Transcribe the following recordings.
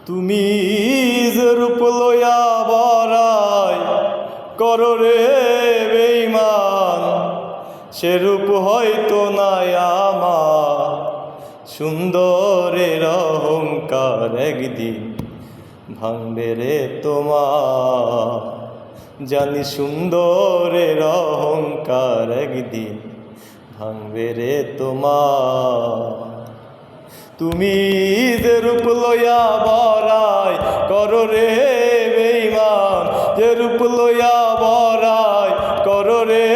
তুমি যে রূপ লইয়া বড়াই করো রে বেঈমান, সে রূপ হয়তো নাই আমার। সুন্দরের অহংকার একদিন ভাঙবে রে তোমার, জানি সুন্দরের অহংকার একদিন ভাঙবে রে তোমার। তুমি যে রূপ লইয়া বড়াই করো রে বেঈমান, যে রূপ লইয়া বড়াই করো রে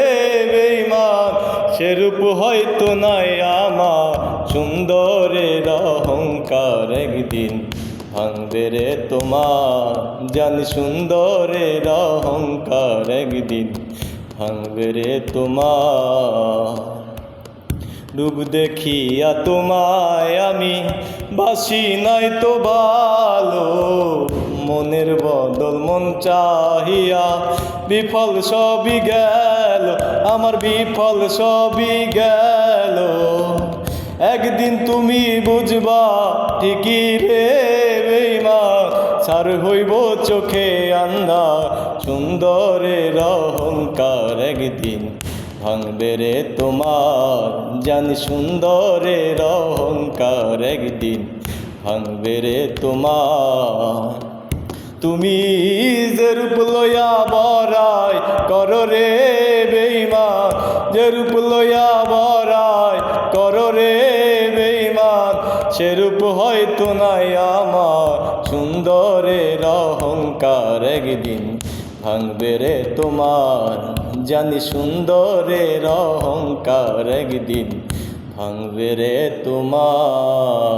বেঈমান, সে রূপ হয়তো নাই আমার। সুন্দরের অহংকার একদিন ভাঙবে রে তোমার, জানি সুন্দরের অহংকার একদিন ভাঙবে রে তোমার। রূপ দেখিয়া তোমায় আমি বাসি নাই তো ভালো, মনের বদল মন চাহিয়া বিফল সবই গেল, আমার বিফল সবই গেল। একদিন তুমি বুঝবা ঠিকই রে বেঈমান, ছার হইব চোখে আন্ধা। সুন্দরের অহংকার একদিন ভাঙবে রে তোমার, জানি সুন্দরের অহংকার একদিন ভাঙবে রে তোমার। তুমি যে রূপ লইয়া বড়াই করো রে বেঈমান, যে রূপ লইয়া বড়াই করো রে বেঈমান, সে রূপ হয়তো নাই আমার। সুন্দরের অহংকার একদিন ভাঙবে রে তোমার, জানি সুন্দরের অহংকার একদিন ভাঙবে রে তোমার।